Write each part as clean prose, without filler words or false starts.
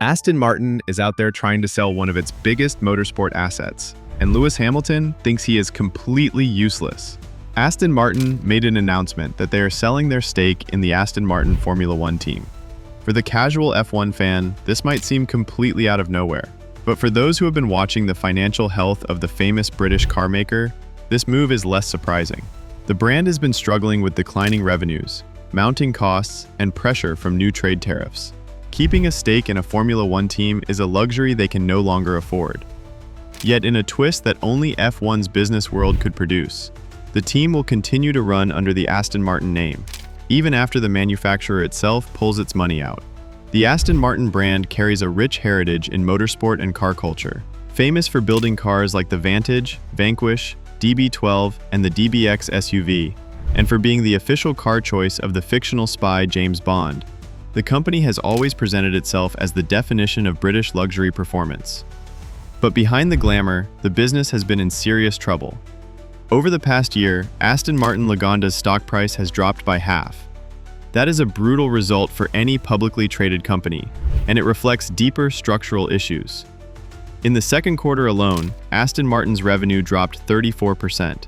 Aston Martin is out there trying to sell one of its biggest motorsport assets, and Lewis Hamilton thinks he is completely useless. Aston Martin made an announcement that they are selling their stake in the Aston Martin Formula 1 team. For the casual F1 fan, this might seem completely out of nowhere. But for those who have been watching the financial health of the famous British car maker, this move is less surprising. The brand has been struggling with declining revenues, mounting costs, and pressure from new trade tariffs. Keeping a stake in a Formula 1 team is a luxury they can no longer afford. Yet in a twist that only F1's business world could produce, the team will continue to run under the Aston Martin name, even after the manufacturer itself pulls its money out. The Aston Martin brand carries a rich heritage in motorsport and car culture, famous for building cars like the Vantage, Vanquish, DB12, and the DBX SUV, and for being the official car choice of the fictional spy James Bond. The company has always presented itself as the definition of British luxury performance. But behind the glamour, the business has been in serious trouble. Over the past year, Aston Martin Lagonda's stock price has dropped by half. That is a brutal result for any publicly traded company, and it reflects deeper structural issues. In the second quarter alone, Aston Martin's revenue dropped 34%.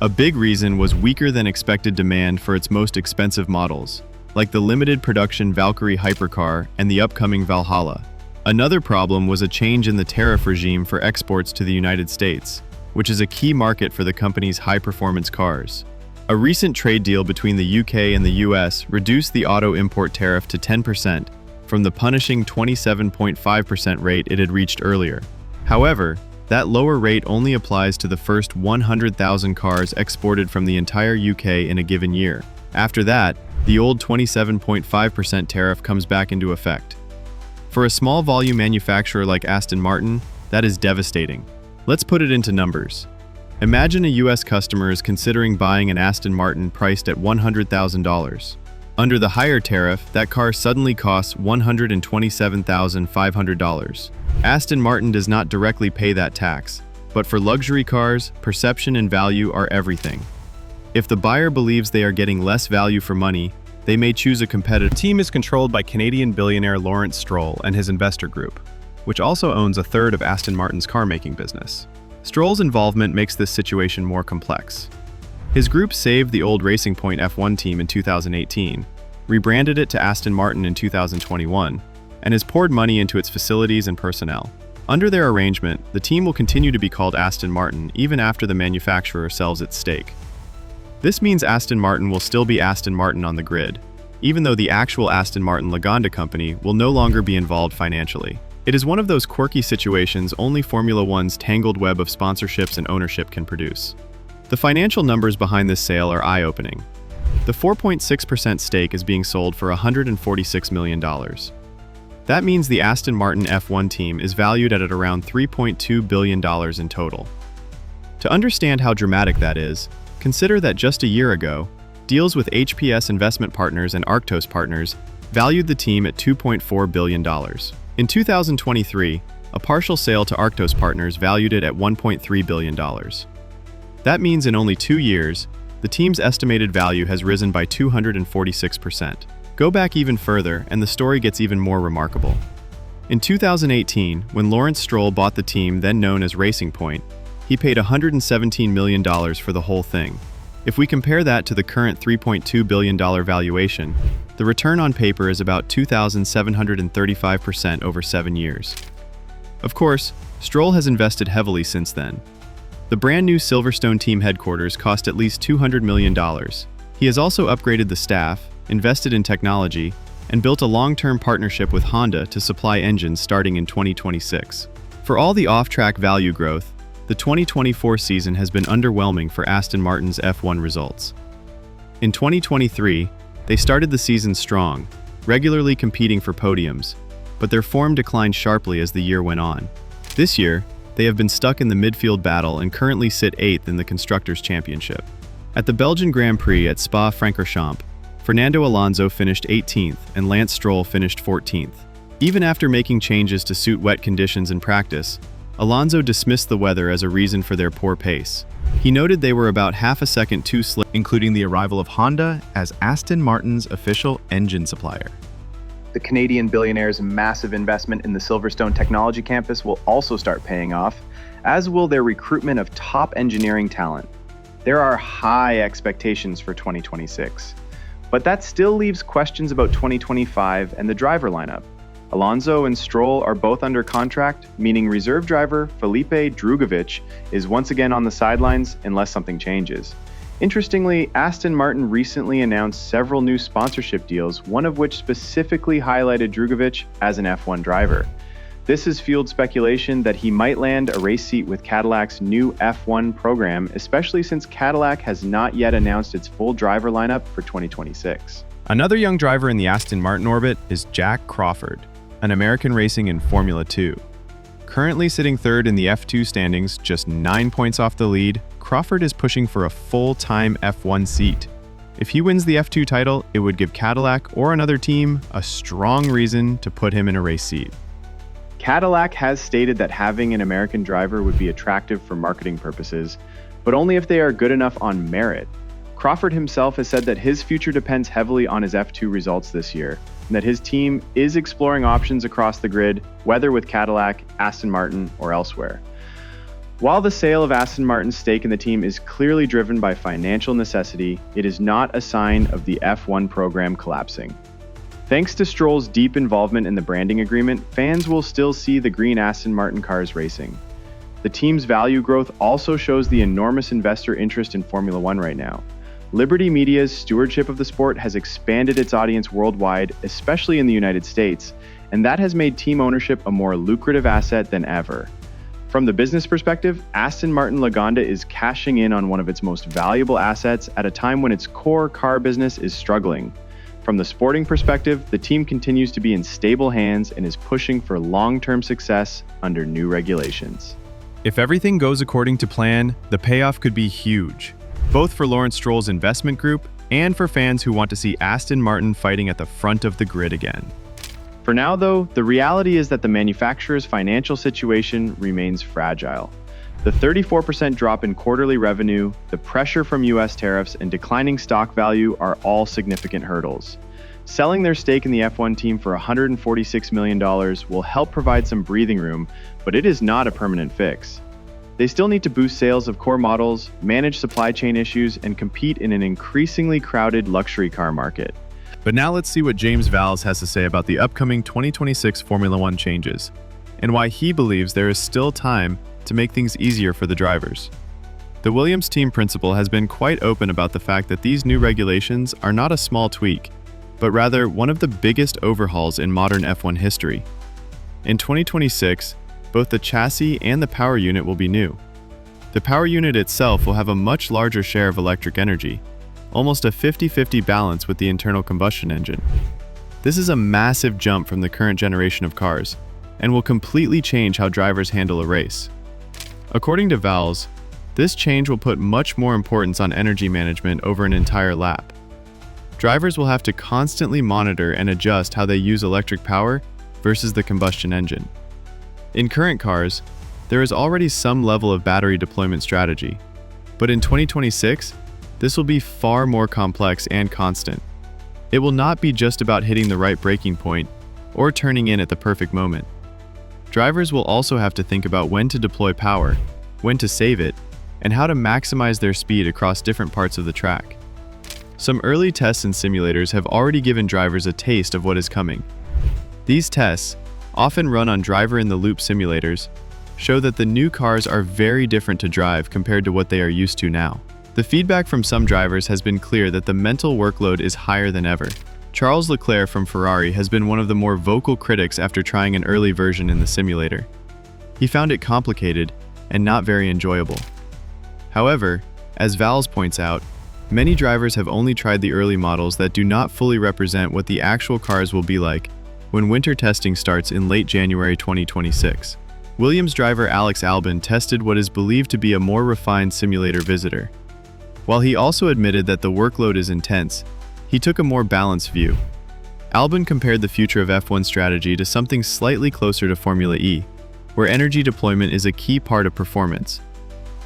A big reason was weaker than expected demand for its most expensive models, like the limited production Valkyrie hypercar and the upcoming Valhalla. Another problem was a change in the tariff regime for exports to the United States, which is a key market for the company's high-performance cars. A recent trade deal between the UK and the US reduced the auto import tariff to 10% from the punishing 27.5% rate it had reached earlier. However, that lower rate only applies to the first 100,000 cars exported from the entire UK in a given year. After that, the old 27.5% tariff comes back into effect. For a small volume manufacturer like Aston Martin, that is devastating. Let's put it into numbers. Imagine a US customer is considering buying an Aston Martin priced at $100,000. Under the higher tariff, that car suddenly costs $127,500. Aston Martin does not directly pay that tax, but for luxury cars, perception and value are everything. If the buyer believes they are getting less value for money, they may choose a competitor. The team is controlled by Canadian billionaire Lawrence Stroll and his investor group, which also owns a third of Aston Martin's car-making business. Stroll's involvement makes this situation more complex. His group saved the old Racing Point F1 team in 2018, rebranded it to Aston Martin in 2021, and has poured money into its facilities and personnel. Under their arrangement, the team will continue to be called Aston Martin even after the manufacturer sells its stake. This means Aston Martin will still be Aston Martin on the grid, even though the actual Aston Martin Lagonda company will no longer be involved financially. It is one of those quirky situations only Formula One's tangled web of sponsorships and ownership can produce. The financial numbers behind this sale are eye-opening. The 4.6% stake is being sold for $146 million. That means the Aston Martin F1 team is valued at around $3.2 billion in total. To understand how dramatic that is, consider that just a year ago, deals with HPS Investment Partners and Arctos Partners valued the team at $2.4 billion. In 2023, a partial sale to Arctos Partners valued it at $1.3 billion. That means in only 2 years, the team's estimated value has risen by 246%. Go back even further, and the story gets even more remarkable. In 2018, when Lawrence Stroll bought the team then known as Racing Point, he paid $117 million for the whole thing. If we compare that to the current $3.2 billion valuation, the return on paper is about 2,735% over 7 years. Of course, Stroll has invested heavily since then. The brand new Silverstone team headquarters cost at least $200 million. He has also upgraded the staff, invested in technology, and built a long-term partnership with Honda to supply engines starting in 2026. For all the off-track value growth, the 2024 season has been underwhelming for Aston Martin's F1 results. In 2023, they started the season strong, regularly competing for podiums, but their form declined sharply as the year went on. This year, they have been stuck in the midfield battle and currently sit 8th in the Constructors' Championship. At the Belgian Grand Prix at Spa-Francorchamps, Fernando Alonso finished 18th and Lance Stroll finished 14th. Even after making changes to suit wet conditions in practice, Alonso dismissed the weather as a reason for their poor pace. He noted they were about half a second too slow, including the arrival of Honda as Aston Martin's official engine supplier. The Canadian billionaire's massive investment in the Silverstone Technology Campus will also start paying off, as will their recruitment of top engineering talent. There are high expectations for 2026, but that still leaves questions about 2025 and the driver lineup. Alonso and Stroll are both under contract, meaning reserve driver Felipe Drugovich is once again on the sidelines unless something changes. Interestingly, Aston Martin recently announced several new sponsorship deals, one of which specifically highlighted Drugovich as an F1 driver. This has fueled speculation that he might land a race seat with Cadillac's new F1 program, especially since Cadillac has not yet announced its full driver lineup for 2026. Another young driver in the Aston Martin orbit is Jack Crawford, an American racing in Formula 2. Currently sitting third in the F2 standings, just 9 points off the lead, Crawford is pushing for a full-time F1 seat. If he wins the F2 title, it would give Cadillac or another team a strong reason to put him in a race seat. Cadillac has stated that having an American driver would be attractive for marketing purposes, but only if they are good enough on merit. Crawford himself has said that his future depends heavily on his F2 results this year, and that his team is exploring options across the grid, whether with Cadillac, Aston Martin, or elsewhere. While the sale of Aston Martin's stake in the team is clearly driven by financial necessity, it is not a sign of the F1 program collapsing. Thanks to Stroll's deep involvement in the branding agreement, fans will still see the green Aston Martin cars racing. The team's value growth also shows the enormous investor interest in Formula One right now. Liberty Media's stewardship of the sport has expanded its audience worldwide, especially in the United States, and that has made team ownership a more lucrative asset than ever. From the business perspective, Aston Martin Lagonda is cashing in on one of its most valuable assets at a time when its core car business is struggling. From the sporting perspective, the team continues to be in stable hands and is pushing for long-term success under new regulations. If everything goes according to plan, the payoff could be huge, both for Lawrence Stroll's investment group and for fans who want to see Aston Martin fighting at the front of the grid again. For now, though, the reality is that the manufacturer's financial situation remains fragile. The 34% drop in quarterly revenue, the pressure from US tariffs, and declining stock value are all significant hurdles. Selling their stake in the F1 team for $146 million will help provide some breathing room, but it is not a permanent fix. They still need to boost sales of core models, manage supply chain issues, and compete in an increasingly crowded luxury car market. But now let's see what James Vowles has to say about the upcoming 2026 Formula One changes, and why he believes there is still time to make things easier for the drivers. The Williams team principal has been quite open about the fact that these new regulations are not a small tweak, but rather one of the biggest overhauls in modern F1 history. In 2026, both the chassis and the power unit will be new. The power unit itself will have a much larger share of electric energy, almost a 50-50 balance with the internal combustion engine. This is a massive jump from the current generation of cars, and will completely change how drivers handle a race. According to Vowles, this change will put much more importance on energy management over an entire lap. Drivers will have to constantly monitor and adjust how they use electric power versus the combustion engine. In current cars, there is already some level of battery deployment strategy, but in 2026, this will be far more complex and constant. It will not be just about hitting the right braking point or turning in at the perfect moment. Drivers will also have to think about when to deploy power, when to save it, and how to maximize their speed across different parts of the track. Some early tests in simulators have already given drivers a taste of what is coming. These tests, often run on driver-in-the-loop simulators, show that the new cars are very different to drive compared to what they are used to now. The feedback from some drivers has been clear that the mental workload is higher than ever. Charles Leclerc from Ferrari has been one of the more vocal critics after trying an early version in the simulator. He found it complicated and not very enjoyable. However, as Vowles points out, many drivers have only tried the early models that do not fully represent what the actual cars will be like when winter testing starts in late January 2026. Williams driver Alex Albon tested what is believed to be a more refined simulator visitor. While he also admitted that the workload is intense, he took a more balanced view. Albon compared the future of F1 strategy to something slightly closer to Formula E, where energy deployment is a key part of performance.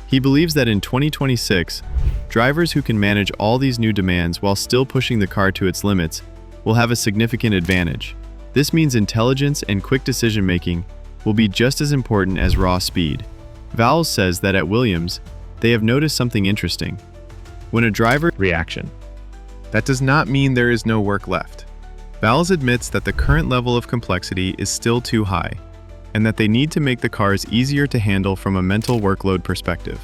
He believes that in 2026, drivers who can manage all these new demands while still pushing the car to its limits will have a significant advantage. This means intelligence and quick decision-making will be just as important as raw speed. Vowles says that at Williams, they have noticed something interesting. When a driver reaction. That does not mean there is no work left. Vowles admits that the current level of complexity is still too high, and that they need to make the cars easier to handle from a mental workload perspective.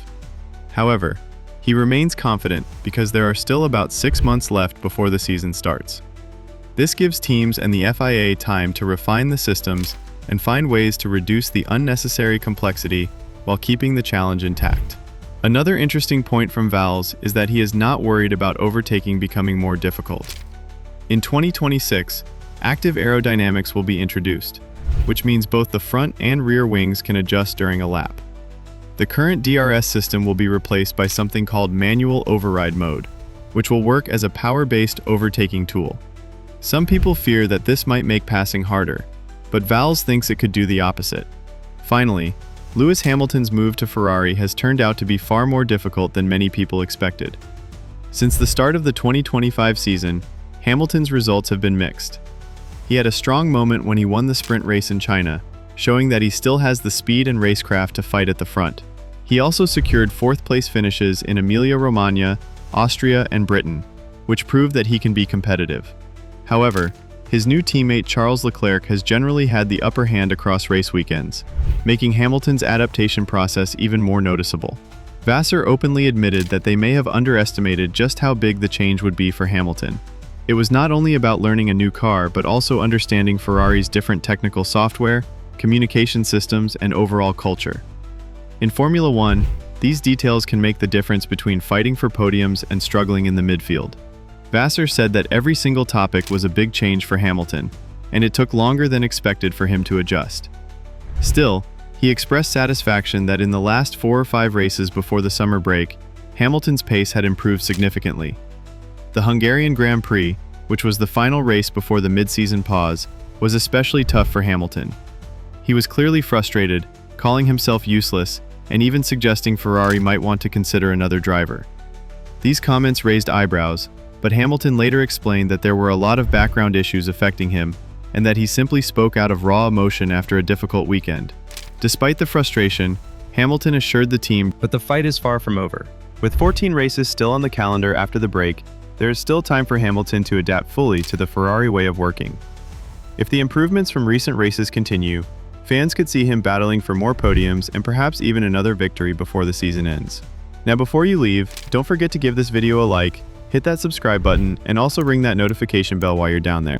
However, he remains confident because there are still about 6 months left before the season starts. This gives teams and the FIA time to refine the systems and find ways to reduce the unnecessary complexity while keeping the challenge intact. Another interesting point from Vowles is that he is not worried about overtaking becoming more difficult. In 2026, active aerodynamics will be introduced, which means both the front and rear wings can adjust during a lap. The current DRS system will be replaced by something called manual override mode, which will work as a power-based overtaking tool. Some people fear that this might make passing harder, but Vowles thinks it could do the opposite. Finally, Lewis Hamilton's move to Ferrari has turned out to be far more difficult than many people expected. Since the start of the 2025 season, Hamilton's results have been mixed. He had a strong moment when he won the sprint race in China, showing that he still has the speed and racecraft to fight at the front. He also secured 4th-place finishes in Emilia-Romagna, Austria, and Britain, which proved that he can be competitive. However, his new teammate Charles Leclerc has generally had the upper hand across race weekends, making Hamilton's adaptation process even more noticeable. Vassar openly admitted that they may have underestimated just how big the change would be for Hamilton. It was not only about learning a new car, but also understanding Ferrari's different technical software, communication systems, and overall culture. In Formula One, these details can make the difference between fighting for podiums and struggling in the midfield. Vassar said that every single topic was a big change for Hamilton, and it took longer than expected for him to adjust. Still, he expressed satisfaction that in the last 4 or 5 races before the summer break, Hamilton's pace had improved significantly. The Hungarian Grand Prix, which was the final race before the mid-season pause, was especially tough for Hamilton. He was clearly frustrated, calling himself useless, and even suggesting Ferrari might want to consider another driver. These comments raised eyebrows, but Hamilton later explained that there were a lot of background issues affecting him, and that he simply spoke out of raw emotion after a difficult weekend. Despite the frustration, Hamilton assured the team, but the fight is far from over. With 14 races still on the calendar after the break, there is still time for Hamilton to adapt fully to the Ferrari way of working. If the improvements from recent races continue, fans could see him battling for more podiums and perhaps even another victory before the season ends. Now before you leave, don't forget to give this video a like, hit that subscribe button, and also ring that notification bell while you're down there.